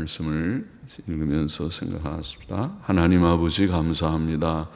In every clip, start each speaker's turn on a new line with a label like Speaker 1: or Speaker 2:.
Speaker 1: 말씀을 읽으면서 생각하십시다. 하나님 아버지 감사합니다.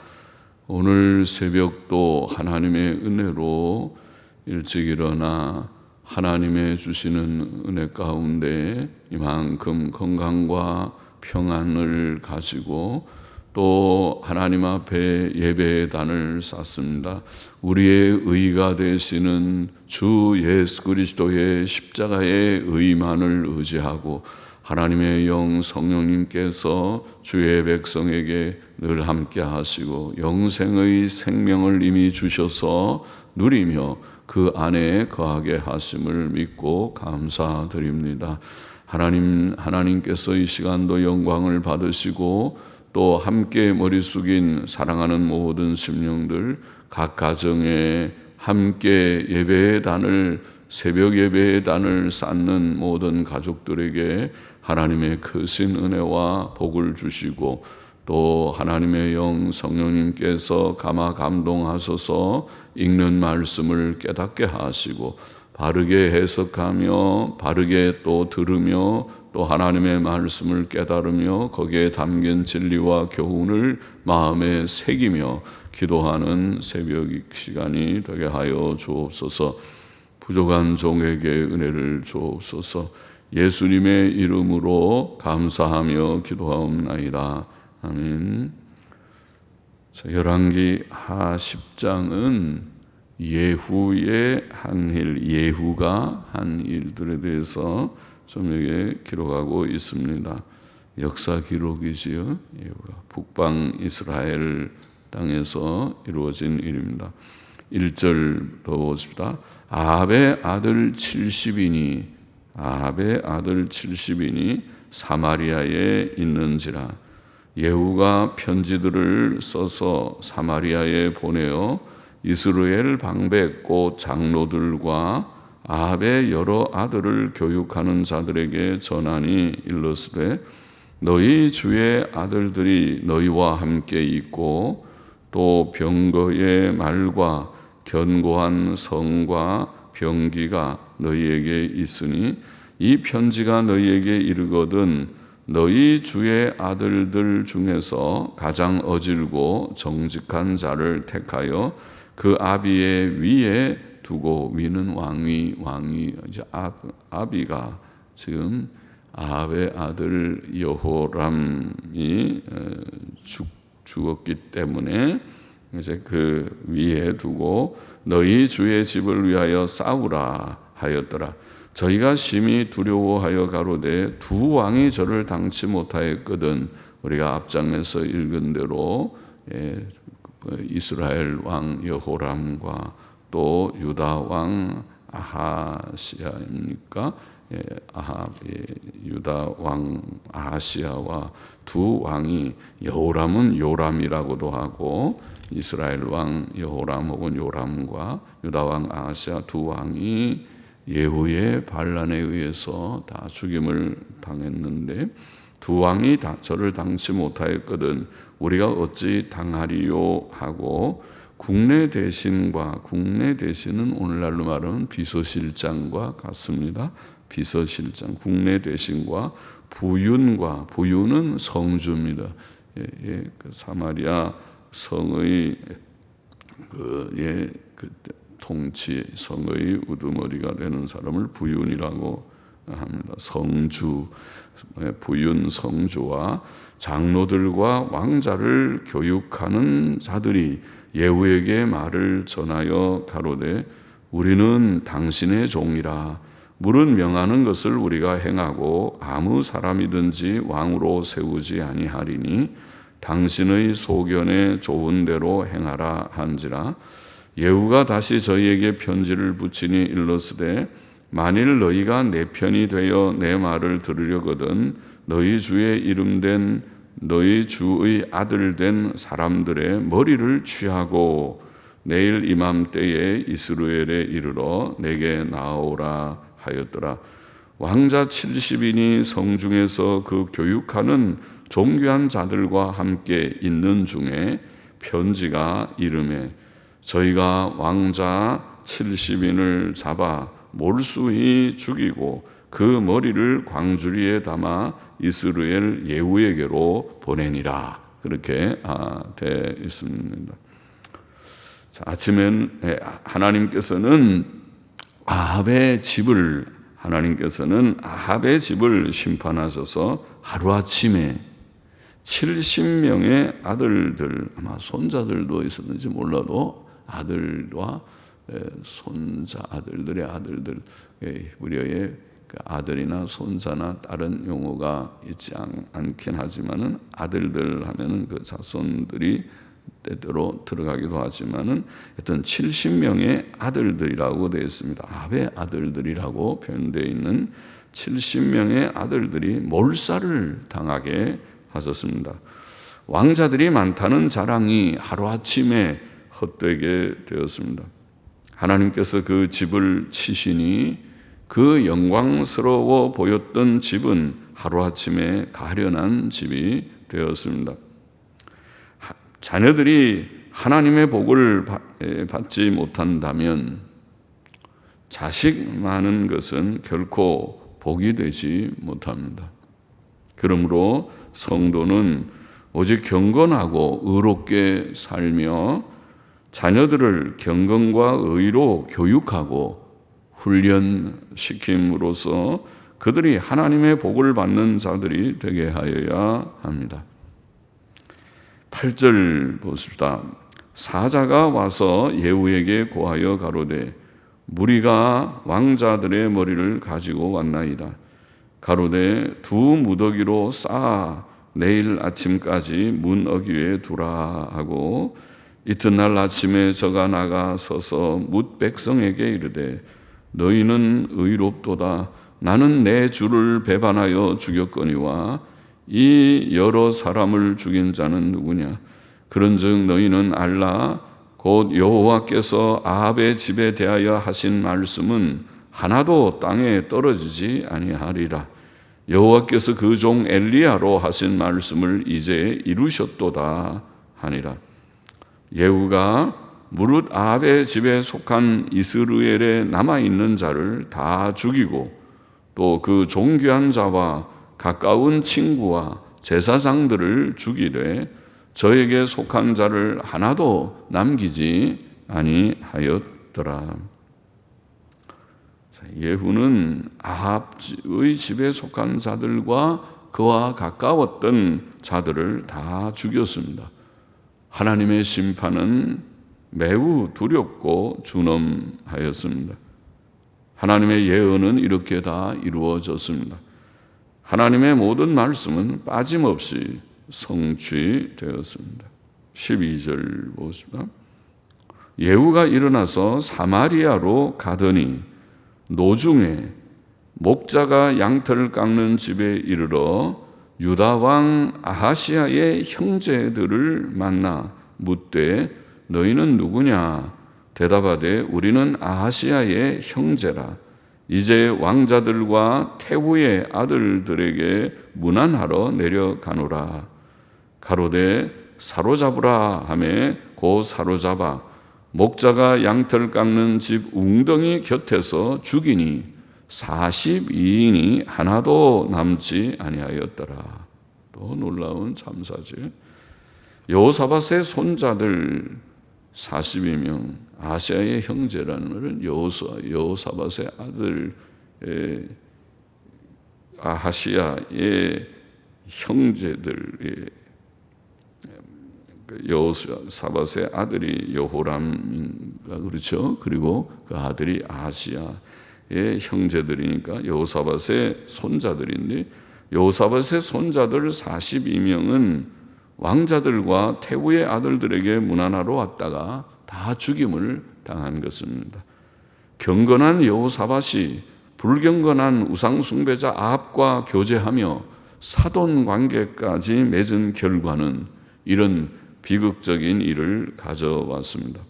Speaker 1: 오늘 새벽도 하나님의 은혜로 일찍 일어나 하나님의 주시는 은혜 가운데 이만큼 건강과 평안을 가지고 또 하나님 앞에 예배의 단을 쌓습니다. 우리의 의가 되시는 주 예수 그리스도의 십자가의 의만을 의지하고 하나님의 영 성령님께서 주의 백성에게 늘 함께 하시고 영생의 생명을 이미 주셔서 누리며 그 안에 거하게 하심을 믿고 감사드립니다. 하나님께서 이 시간도 영광을 받으시고 또 함께 머리 숙인 사랑하는 모든 심령들 각 가정에 함께 예배의 단을 새벽 예배의 단을 쌓는 모든 가족들에게 하나님의 크신 은혜와 복을 주시고 또 하나님의 영 성령님께서 감화 감동하셔서 읽는 말씀을 깨닫게 하시고 바르게 해석하며 바르게 또 들으며 또 하나님의 말씀을 깨달으며 거기에 담긴 진리와 교훈을 마음에 새기며 기도하는 새벽 시간이 되게 하여 주옵소서. 부족한 종에게 은혜를 주옵소서. 예수님의 이름으로 감사하며 기도하옵나이다. 아멘. 열왕기 하 10장은 예후의 한 일, 예후가 한 일들에 대해서 좀 여기에 기록하고 있습니다. 역사 기록이지요. 예후가 북방 이스라엘 땅에서 이루어진 일입니다. 1절 더 보십시다. 아합의 아들 70인이 사마리아에 있는지라. 예후가 편지들을 써서 사마리아에 보내어 이스라엘 방백 곧 장로들과 아합의 여러 아들을 교육하는 자들에게 전하니 일러스되 너희 주의 아들들이 너희와 함께 있고 또 병거의 말과 견고한 성과 병기가 너희에게 있으니 이 편지가 너희에게 이르거든 너희 주의 아들들 중에서 가장 어질고 정직한 자를 택하여 그 아비의 위에 두고, 위는 왕이 이제 아비가 지금 아합의 아들 여호람이 죽었기 때문에 이제 그 위에 두고 너희 주의 집을 위하여 싸우라 하였더라. 저희가 심히 두려워하여 가로되 두 왕이 저를 당치 못하였거든. 우리가 앞장에서 읽은 대로 이스라엘 왕 여호람과 또 유다 왕 아하시아입니까? 유다 왕 아하시아와 두 왕이, 여호람은 요람이라고도 하고 이스라엘 왕 여호람 혹은 요람과 유다 왕 아하시아 두 왕이 예후의 반란에 의해서 다 죽임을 당했는데 두 왕이 저를 당치 못하였거든 우리가 어찌 당하리요 하고 국내 대신은 오늘날로 말하면 비서실장과 같습니다. 비서실장, 국내 대신과 부윤은 성주입니다. 그 사마리아 성의 통치, 성의 우두머리가 되는 사람을 부윤이라고 합니다. 성주, 부윤 성주와 장로들과 왕자를 교육하는 자들이 예후에게 말을 전하여 가로되 우리는 당신의 종이라. 물은 명하는 것을 우리가 행하고 아무 사람이든지 왕으로 세우지 아니하리니 당신의 소견에 좋은 대로 행하라 한지라. 예후가 다시 저희에게 편지를 붙이니 일러스되 만일 너희가 내 편이 되어 내 말을 들으려거든 너희 주의 이름된 너희 주의 아들 된 사람들의 머리를 취하고 내일 이맘때에 이스라엘에 이르러 내게 나오라 하였더라. 왕자 70인이 성중에서 그 교육하는 존귀한 자들과 함께 있는 중에 편지가 이르매 저희가 왕자 70인을 잡아 몰수히 죽이고 그 머리를 광주리에 담아 이스라엘 예후에게로 보내니라. 그렇게 되어 있습니다. 자, 아침엔 하나님께서는 아합의 집을 심판하셔서 하루아침에 70명의 아들들, 아마 손자들도 있었는지 몰라도 아들과 손자, 아들들의 아들들, 히브리어에 아들이나 손자나 다른 용어가 있지 않긴 하지만은 아들들 하면은 그 자손들이 때때로 들어가기도 하지만은 하여튼 70명의 아들들이라고 되어 있습니다. 아합의 아들들이라고 표현되어 있는 70명의 아들들이 몰살을 당하게 하셨습니다. 왕자들이 많다는 자랑이 하루아침에 헛되게 되었습니다. 하나님께서 그 집을 치시니 그 영광스러워 보였던 집은 하루아침에 가련한 집이 되었습니다. 자녀들이 하나님의 복을 받지 못한다면 자식 많은 것은 결코 복이 되지 못합니다. 그러므로 성도는 오직 경건하고 의롭게 살며 자녀들을 경건과 의로 교육하고 훈련시킴으로써 그들이 하나님의 복을 받는 자들이 되게 하여야 합니다. 8절 보십시다. 사자가 와서 예후에게 고하여 가로되 무리가 왕자들의 머리를 가지고 왔나이다. 가로되 두 무더기로 쌓아 내일 아침까지 문 어귀에 두라 하고 이튿날 아침에 저가 나가 서서 뭇 백성에게 이르되 너희는 의롭도다. 나는 내 주를 배반하여 죽였거니와 이 여러 사람을 죽인 자는 누구냐? 그런즉 너희는 알라. 곧 여호와께서 아합의 집에 대하여 하신 말씀은 하나도 땅에 떨어지지 아니하리라. 여호와께서 그 종 엘리야로 하신 말씀을 이제 이루셨도다 하니라. 예후가 무릇 아합의 집에 속한 이스라엘에 남아있는 자를 다 죽이고 또 그 존귀한 자와 가까운 친구와 제사장들을 죽이되 저에게 속한 자를 하나도 남기지 아니하였더라. 예후는 아합의 집에 속한 자들과 그와 가까웠던 자들을 다 죽였습니다. 하나님의 심판은 매우 두렵고 준엄하였습니다. 하나님의 예언은 이렇게 다 이루어졌습니다. 하나님의 모든 말씀은 빠짐없이 성취되었습니다. 12절 보십시다. 예후가 일어나서 사마리아로 가더니 노중에 목자가 양털을 깎는 집에 이르러 유다 왕 아하시아의 형제들을 만나 묻되 너희는 누구냐? 대답하되 우리는 아하시아의 형제라. 이제 왕자들과 태후의 아들들에게 문안하러 내려가노라. 가로되 사로잡으라 하매 곧 사로잡아 목자가 양털 깎는 집 웅덩이 곁에서 죽이니 42인이 하나도 남지 아니하였더라. 또 놀라운 참사지. 여호사밧의 손자들 42명, 아시아의 형제라는 말은 여호사밧의 아들 아하시아의 형제들, 여호사밧의 아들이 여호람인가 그렇죠. 그리고 그 아들이 아하시아의 형제들이니까 여호사밧의 손자들인데 여호사밧의 손자들 42명은 왕자들과 태후의 아들들에게 문안하러 왔다가 다 죽임을 당한 것입니다. 경건한 여호사밧이 불경건한 우상숭배자 아합과 교제하며 사돈 관계까지 맺은 결과는 이런 비극적인 일을 가져왔습니다.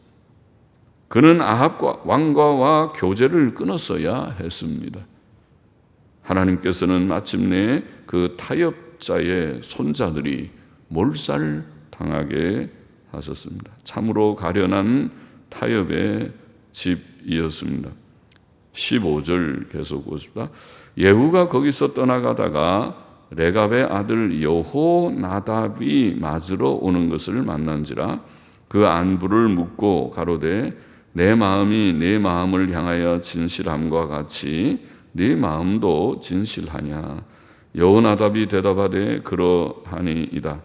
Speaker 1: 그는 아합 왕과와 교제를 끊었어야 했습니다. 하나님께서는 마침내 그 타협자의 손자들이 몰살당하게 하셨습니다. 참으로 가련한 타협의 집이었습니다. 15절 계속 보십시다. 예후가 거기서 떠나가다가 레갑의 아들 여호나답이 맞으러 오는 것을 만난지라 그 안부를 묻고 가로되 내 마음이 내 마음을 향하여 진실함과 같이 네 마음도 진실하냐. 여호나답이 대답하되 그러하니이다.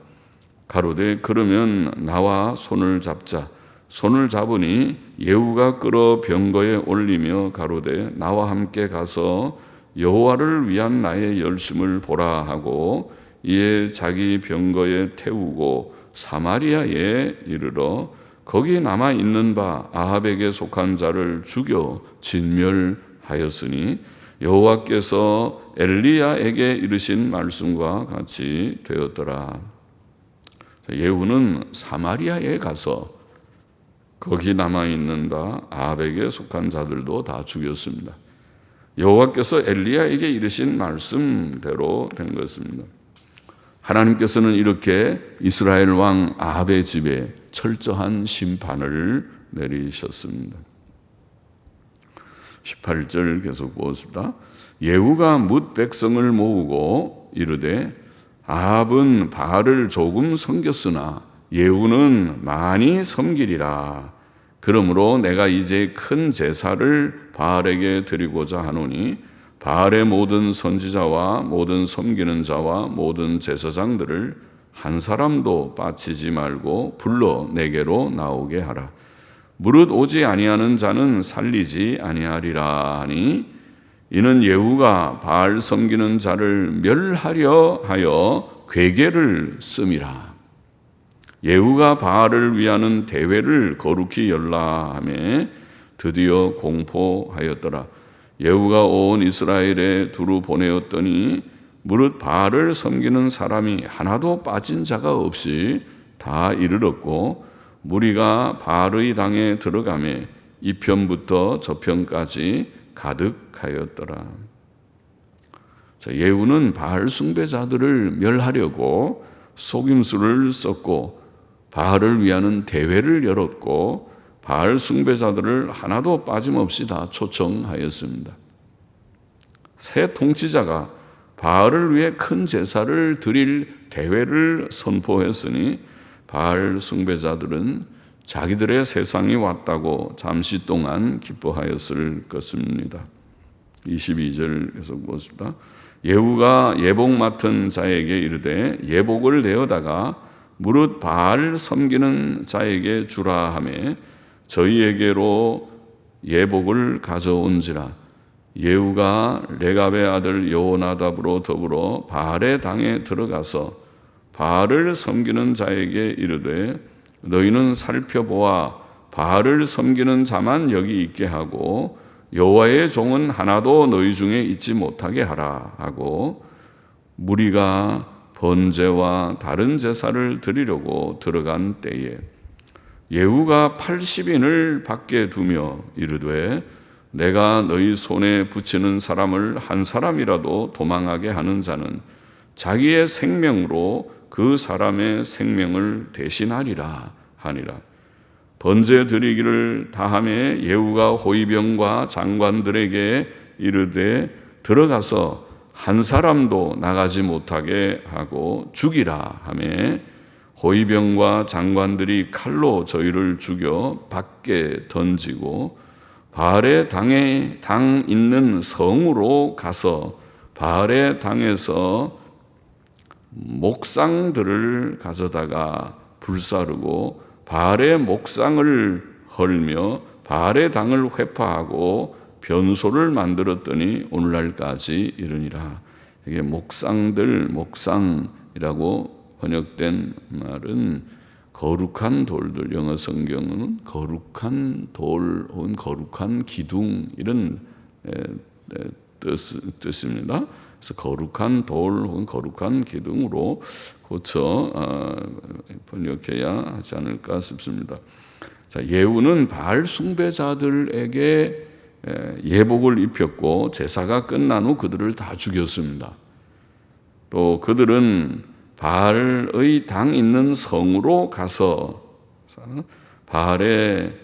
Speaker 1: 가로되 그러면 나와 손을 잡자. 손을 잡으니 예후가 끌어 병거에 올리며 가로되 나와 함께 가서 여호와를 위한 나의 열심을 보라 하고 이에 자기 병거에 태우고 사마리아에 이르러 거기 남아 있는 바 아합에게 속한 자를 죽여 진멸하였으니 여호와께서 엘리야에게 이르신 말씀과 같이 되었더라. 예후는 사마리아에 가서 거기 남아 있는 바 아합에게 속한 자들도 다 죽였습니다. 여호와께서 엘리야에게 이르신 말씀대로 된 것입니다. 하나님께서는 이렇게 이스라엘 왕 아합의 집에 철저한 심판을 내리셨습니다. 18절 계속 보겠습니다. 예후가 뭇 백성을 모으고 이르되 아합은 바알을 조금 섬겼으나 예후는 많이 섬기리라. 그러므로 내가 이제 큰 제사를 바알에게 드리고자 하노니 바알의 모든 선지자와 모든 섬기는 자와 모든 제사장들을 한 사람도 빠치지 말고 불러 내게로 나오게 하라. 무릇 오지 아니하는 자는 살리지 아니하리라 하니 이는 예후가 바알 섬기는 자를 멸하려 하여 괴계를 씀이라. 예후가 바알을 위하는 대회를 거룩히 열라 하며 드디어 공포하였더라. 예후가 온 이스라엘에 두루 보내었더니 무릇 바알을 섬기는 사람이 하나도 빠진 자가 없이 다 이르렀고 무리가 바알의 당에 들어가매 이 편부터 저 편까지 가득하였더라. 예후는 바알 숭배자들을 멸하려고 속임수를 썼고 바알을 위하는 대회를 열었고 바알 숭배자들을 하나도 빠짐없이 다 초청하였습니다. 새 통치자가 바알을 위해 큰 제사를 드릴 대회를 선포했으니 바알 숭배자들은 자기들의 세상이 왔다고 잠시 동안 기뻐하였을 것입니다. 22절 계속 보겠습니다. 예후가 예복 맡은 자에게 이르되 예복을 내어다가 무릇 바알 섬기는 자에게 주라 하며 저희에게로 예복을 가져온지라. 예후가 레갑의 아들 여호나답으로 더불어 바알의 당에 들어가서 바알을 섬기는 자에게 이르되 너희는 살펴보아 바알을 섬기는 자만 여기 있게 하고 여호와의 종은 하나도 너희 중에 있지 못하게 하라 하고 무리가 번제와 다른 제사를 드리려고 들어간 때에 예후가 80인을 밖에 두며 이르되 내가 너희 손에 붙이는 사람을 한 사람이라도 도망하게 하는 자는 자기의 생명으로 그 사람의 생명을 대신하리라 하니라. 번제 드리기를 다함에 예후가 호위병과 장관들에게 이르되 들어가서 한 사람도 나가지 못하게 하고 죽이라 하며 호위병과 장관들이 칼로 저희를 죽여 밖에 던지고 바알의 당에 당 있는 성으로 가서 바알의 당에서 목상들을 가져다가 불사르고 바알의 목상을 헐며 바알의 당을 회파하고 변소를 만들었더니 오늘날까지 이르니라. 이게 목상들, 목상이라고 번역된 말은 거룩한 돌들, 영어 성경은 거룩한 돌 혹은 거룩한 기둥 이런 뜻입니다. 그래서 거룩한 돌 혹은 거룩한 기둥으로 고쳐 번역해야 하지 않을까 싶습니다. 자, 예후는 바알 숭배자들에게 예복을 입혔고 제사가 끝난 후 그들을 다 죽였습니다. 또 그들은 바알의 당 있는 성으로 가서 바알의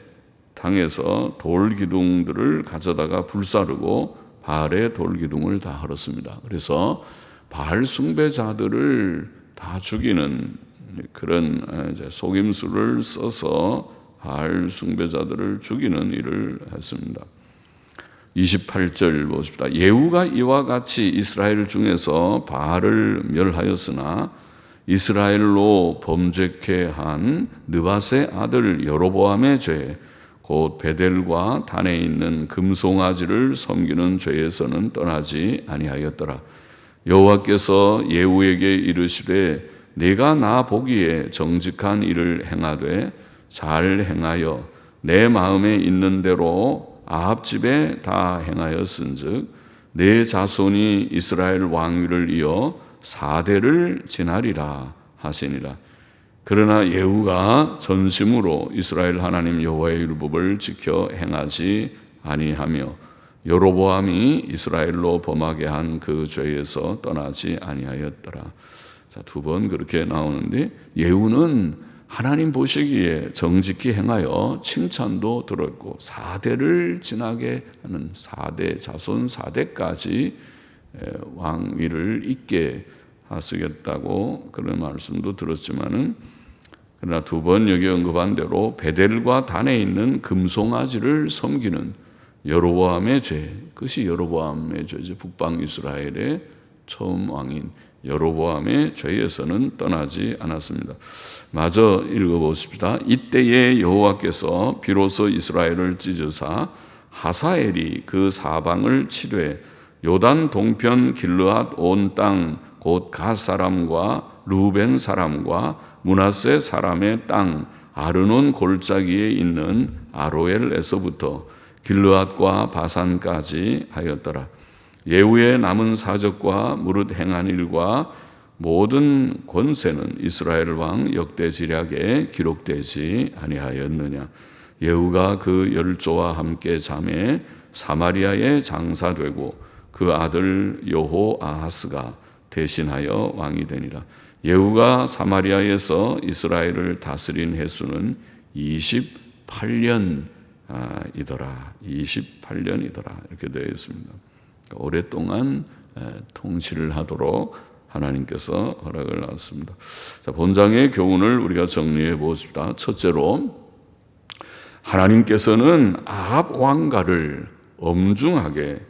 Speaker 1: 당에서 돌 기둥들을 가져다가 불사르고 바알의 돌기둥을 다 헐었습니다. 그래서 바알 숭배자들을 다 죽이는 그런 속임수를 써서 바알 숭배자들을 죽이는 일을 했습니다. 28절 보십시다. 예후가 이와 같이 이스라엘 중에서 바알을 멸하였으나 이스라엘로 범죄케 한 느밧의 아들 여로보암의 죄, 곧 베델과 단에 있는 금송아지를 섬기는 죄에서는 떠나지 아니하였더라. 여호와께서 예후에게 이르시되 네가 나 보기에 정직한 일을 행하되 잘 행하여 내 마음에 있는 대로 아합 집에 다 행하였은즉 내 자손이 이스라엘 왕위를 이어 4대를 지나리라 하시니라. 그러나 예후가 전심으로 이스라엘 하나님 여호와의 율법을 지켜 행하지 아니하며 여로보암이 이스라엘로 범하게 한 그 죄에서 떠나지 아니하였더라. 자, 2번 그렇게 나오는데 예후는 하나님 보시기에 정직히 행하여 칭찬도 들었고 4대를 지나게 하는 4대 자손 4대까지 왕위를 잇게 하시겠다고 그런 말씀도 들었지만은 그러나 2번 여기 언급한 대로 베델과 단에 있는 금송아지를 섬기는 여로보암의 죄, 그것이 여로보암의 죄죠. 북방 이스라엘의 처음 왕인 여로보암의 죄에서는 떠나지 않았습니다. 마저 읽어보십시다. 이때에 여호와께서 비로소 이스라엘을 찢으사 하사엘이 그 사방을 치되 요단 동편 길르앗 온 땅 곧 갓 사람과 루벤 사람과 므낫세 사람의 땅 아르논 골짜기에 있는 아로엘에서부터 길르앗과 바산까지 하였더라. 예후의 남은 사적과 무릇 행한 일과 모든 권세는 이스라엘 왕 역대지략에 기록되지 아니하였느냐. 예후가 그 열조와 함께 잠에 사마리아에 장사되고 그 아들 여호아하스가 대신하여 왕이 되니라. 예후가 사마리아에서 이스라엘을 다스린 횟수는 28년이더라. 28년이더라. 이렇게 되어 있습니다. 오랫동안 통치를 하도록 하나님께서 허락을 하셨습니다. 자, 본장의 교훈을 우리가 정리해 보십시다. 첫째로 하나님께서는 아합 왕가를 엄중하게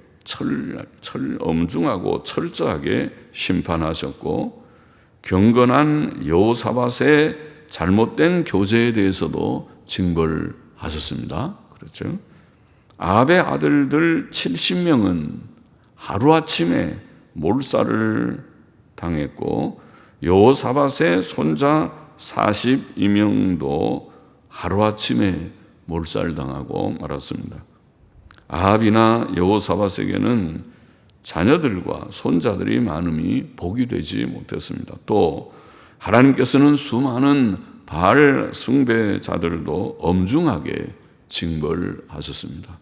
Speaker 1: 엄중하고 철저하게 심판하셨고 경건한 여호사밧의 잘못된 교제에 대해서도 징벌하셨습니다. 그렇죠? 아합의 아들들 70명은 하루아침에 몰살을 당했고 여호사밧의 손자 42명도 하루아침에 몰살당하고 말았습니다. 아합이나 여호사밧에게는 자녀들과 손자들이 많음이 복이 되지 못했습니다. 또 하나님께서는 수많은 바알 숭배자들도 엄중하게 징벌하셨습니다.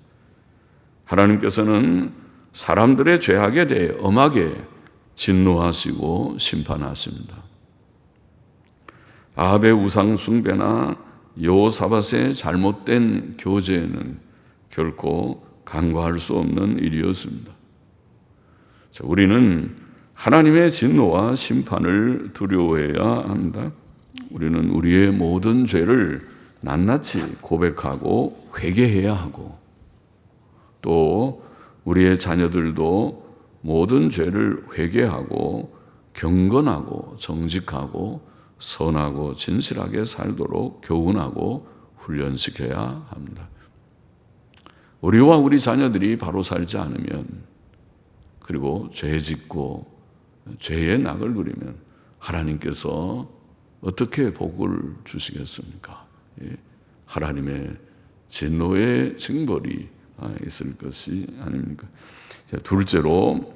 Speaker 1: 하나님께서는 사람들의 죄악에 대해 엄하게 진노하시고 심판하십니다. 아합의 우상 숭배나 여호사밧의 잘못된 교제는 결코 간과할 수 없는 일이었습니다. 자, 우리는 하나님의 진노와 심판을 두려워해야 합니다. 우리는 우리의 모든 죄를 낱낱이 고백하고 회개해야 하고 또 우리의 자녀들도 모든 죄를 회개하고 경건하고 정직하고 선하고 진실하게 살도록 교훈하고 훈련시켜야 합니다. 우리와 우리 자녀들이 바로 살지 않으면 그리고 죄 짓고 죄의 낙을 누리면 하나님께서 어떻게 복을 주시겠습니까? 하나님의 진노의 징벌이 있을 것이 아닙니까? 둘째로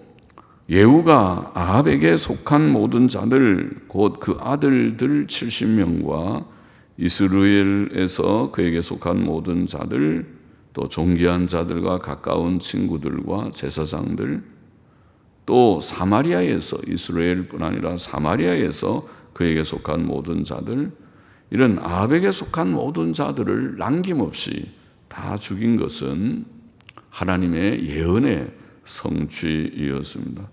Speaker 1: 예후가 아합에게 속한 모든 자들 곧 그 아들들 70명과 이스라엘에서 그에게 속한 모든 자들 또 존귀한 자들과 가까운 친구들과 제사장들 또 사마리아에서 이스라엘뿐 아니라 사마리아에서 그에게 속한 모든 자들 이런 아합에게 속한 모든 자들을 남김없이 다 죽인 것은 하나님의 예언에 성취이었습니다.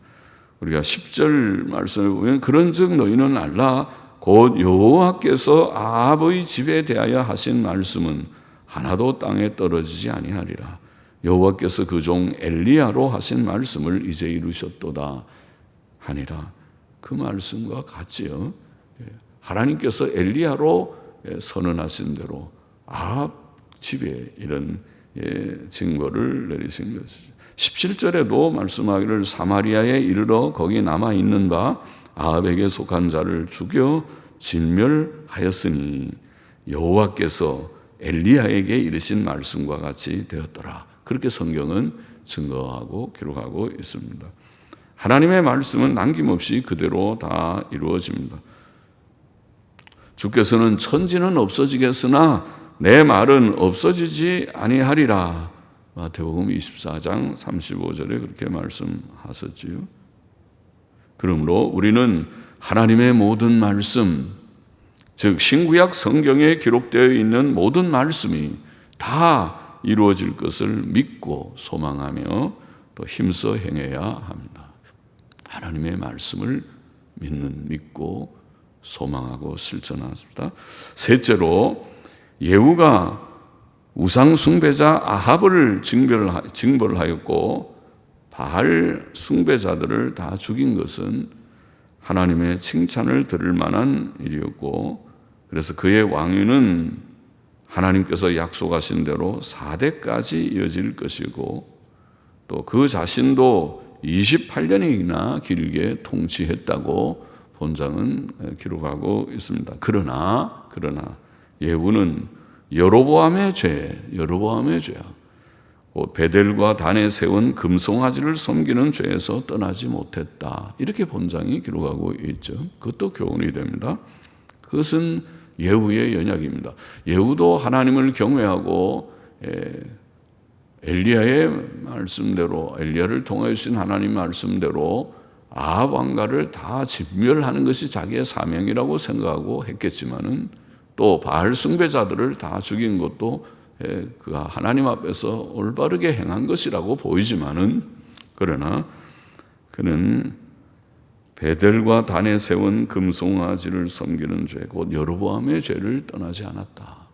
Speaker 1: 우리가 10절 말씀을 보면 그런즉 너희는 알라 곧 여호와께서 아합의 집에 대하여 하신 말씀은 하나도 땅에 떨어지지 아니하리라. 여호와께서 그 종 엘리야로 하신 말씀을 이제 이루셨도다 하니라. 그 말씀과 같지요. 하나님께서 엘리야로 선언하신 대로 아합 집에 이런 징벌을 내리신 것이죠. 17절에도 말씀하기를 사마리아에 이르러 거기 남아있는 바 아합에게 속한 자를 죽여 진멸하였으니 여호와께서 엘리야에게 이르신 말씀과 같이 되었더라. 그렇게 성경은 증거하고 기록하고 있습니다. 하나님의 말씀은 남김없이 그대로 다 이루어집니다. 주께서는 천지는 없어지겠으나 내 말은 없어지지 아니하리라. 마태복음 24장 35절에 그렇게 말씀하셨지요. 그러므로 우리는 하나님의 모든 말씀, 즉 신구약 성경에 기록되어 있는 모든 말씀이 다 이루어질 것을 믿고 소망하며 또 힘써 행해야 합니다. 하나님의 말씀을 믿고 소망하고 실천합니다. 셋째로 예후가 우상 숭배자 아합을 징벌하였고 바알 숭배자들을 다 죽인 것은 하나님의 칭찬을 들을 만한 일이었고, 그래서 그의 왕위는 하나님께서 약속하신 대로 4대까지 이어질 것이고, 또 그 자신도 28년이나 길게 통치했다고 본장은 기록하고 있습니다. 그러나 예후는 여로보암의 죄야. 베델과 단에 세운 금송아지를 섬기는 죄에서 떠나지 못했다. 이렇게 본장이 기록하고 있죠. 그것도 교훈이 됩니다. 그것은 예후의 연약입니다. 예후도 하나님을 경외하고 엘리야의 말씀대로, 엘리야를 통하여 주신 하나님 말씀대로 아합 왕가를 다 진멸하는 것이 자기의 사명이라고 생각하고 했겠지만은 또 바알 숭배자들을 다 죽인 것도 그가 하나님 앞에서 올바르게 행한 것이라고 보이지만은, 그러나 그는 베델과 단에 세운 금송아지를 섬기는 죄, 곧 여로보암의 죄를 떠나지 않았다.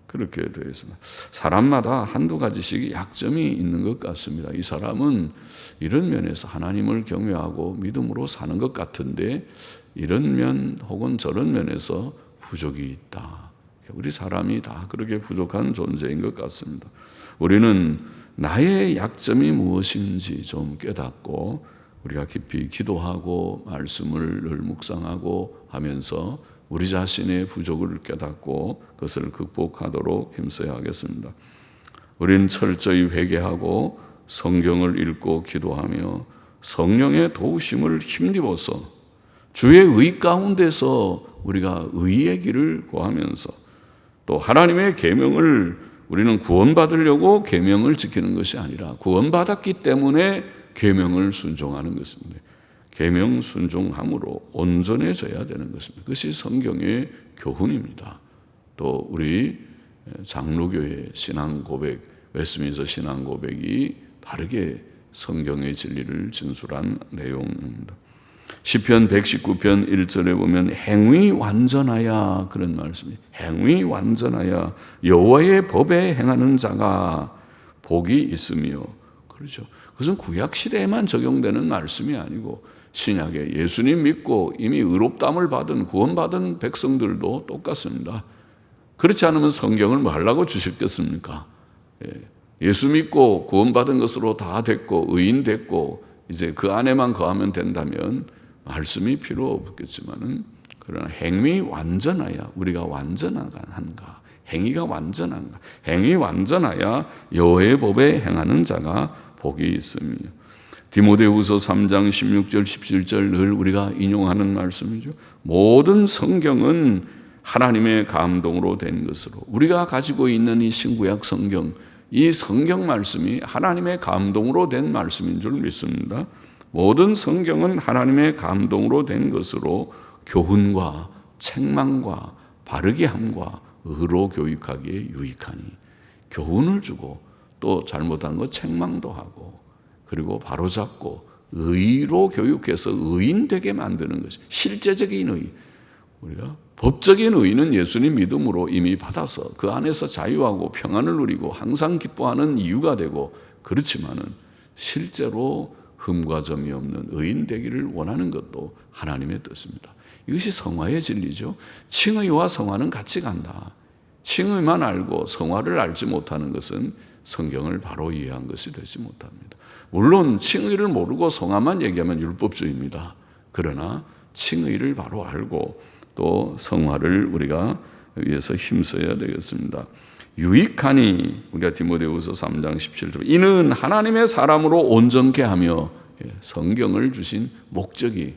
Speaker 1: 그렇게 되어 있습니다. 사람마다 한두 가지씩 약점이 있는 것 같습니다. 이 사람은 이런 면에서 하나님을 경외하고 믿음으로 사는 것 같은데 이런 면 혹은 저런 면에서 부족이 있다. 우리 사람이 다 그렇게 부족한 존재인 것 같습니다. 우리는 나의 약점이 무엇인지 좀 깨닫고 우리가 깊이 기도하고 말씀을 늘 묵상하고 하면서 우리 자신의 부족을 깨닫고 그것을 극복하도록 힘써야 하겠습니다. 우리는 철저히 회개하고 성경을 읽고 기도하며 성령의 도우심을 힘입어서 주의 의 가운데서 우리가 의의 길을 구하면서 또 하나님의 계명을 우리는 구원받으려고 계명을 지키는 것이 아니라 구원받았기 때문에 계명을 순종하는 것입니다. 계명 순종함으로 온전해져야 되는 것입니다. 그것이 성경의 교훈입니다. 또 우리 장로교의 신앙 고백, 웨스민스터 신앙 고백이 바르게 성경의 진리를 진술한 내용입니다. 시편 119편 1절에 보면 행위 완전하야, 그런 말씀이 행위 완전하야 여호와의 법에 행하는 자가 복이 있으며, 그렇죠. 그것은 구약 시대에만 적용되는 말씀이 아니고 신약에 예수님 믿고 이미 의롭다함을 받은 구원받은 백성들도 똑같습니다. 그렇지 않으면 성경을 뭐 하려고 주셨겠습니까? 예수 믿고 구원받은 것으로 다 됐고 의인 됐고 이제 그 안에만 거하면 된다면 말씀이 필요 없겠지만은, 그러나 행위 완전하야 우리가 완전한가, 행위가 완전한가, 행위 완전하야 여호와의 법에 행하는 자가 복이 있으며, 디모데후서 3장 16절 17절 늘 우리가 인용하는 말씀이죠. 모든 성경은 하나님의 감동으로 된 것으로, 우리가 가지고 있는 이 신구약 성경, 이 성경 말씀이 하나님의 감동으로 된 말씀인 줄 믿습니다. 모든 성경은 하나님의 감동으로 된 것으로 교훈과 책망과 바르게 함과 의로 교육하기에 유익하니, 교훈을 주고 또 잘못한 거 책망도 하고 그리고 바로잡고 의로 교육해서 의인 되게 만드는 것이 실제적인 의. 우리가 법적인 의는 예수님 믿음으로 이미 받아서 그 안에서 자유하고 평안을 누리고 항상 기뻐하는 이유가 되고, 그렇지만은 실제로 흠과 점이 없는 의인 되기를 원하는 것도 하나님의 뜻입니다. 이것이 성화의 진리죠. 칭의와 성화는 같이 간다. 칭의만 알고 성화를 알지 못하는 것은 성경을 바로 이해한 것이 되지 못합니다. 물론 칭의를 모르고 성화만 얘기하면 율법주의입니다. 그러나 칭의를 바로 알고 또 성화를 우리가 위해서 힘써야 되겠습니다. 유익하니, 우리가 디모데후서 3장 17절, 이는 하나님의 사람으로 온전케 하며, 성경을 주신 목적이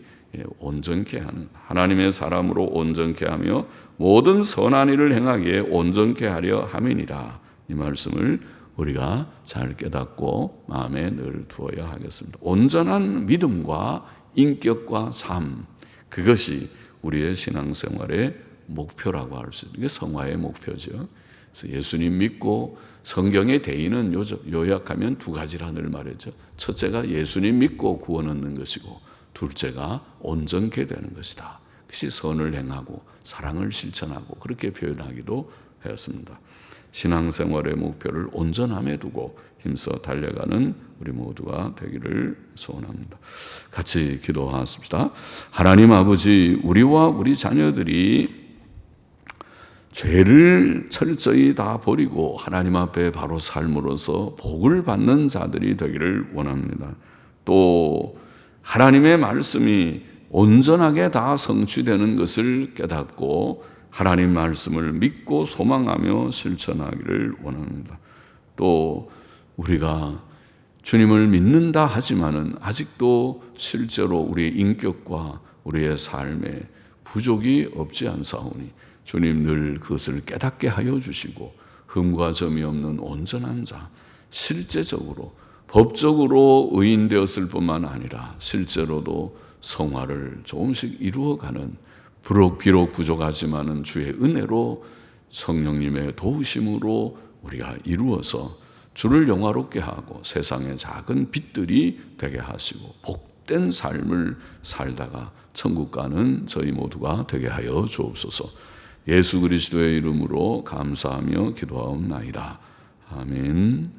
Speaker 1: 온전케 하는, 하나님의 사람으로 온전케 하며 모든 선한 일을 행하기에 온전케 하려 함이니라. 이 말씀을 우리가 잘 깨닫고 마음에 늘 두어야 하겠습니다. 온전한 믿음과 인격과 삶, 그것이 우리의 신앙생활의 목표라고 할 수 있는 게 성화의 목표죠. 그래서 예수님 믿고 성경의 대의는 요약하면 두 가지라 늘 말했죠. 첫째가 예수님 믿고 구원 얻는 것이고, 둘째가 온전케 되는 것이다. 그것이 선을 행하고 사랑을 실천하고 그렇게 표현하기도 했습니다. 신앙생활의 목표를 온전함에 두고 힘써 달려가는 우리 모두가 되기를 소원합니다. 같이 기도하십시다. 하나님 아버지, 우리와 우리 자녀들이 죄를 철저히 다 버리고 하나님 앞에 바로 삶으로써 복을 받는 자들이 되기를 원합니다. 또 하나님의 말씀이 온전하게 다 성취되는 것을 깨닫고 하나님 말씀을 믿고 소망하며 실천하기를 원합니다. 또 우리가 주님을 믿는다 하지만은 아직도 실제로 우리의 인격과 우리의 삶에 부족이 없지 않사오니 주님 늘 그것을 깨닫게 하여 주시고 흠과 점이 없는 온전한 자, 실제적으로 법적으로 의인 되었을 뿐만 아니라 실제로도 성화를 조금씩 이루어가는, 비록 부족하지만은 주의 은혜로 성령님의 도우심으로 우리가 이루어서 주를 영화롭게 하고 세상의 작은 빛들이 되게 하시고 복된 삶을 살다가 천국 가는 저희 모두가 되게 하여 주옵소서. 예수 그리스도의 이름으로 감사하며 기도하옵나이다. 아멘.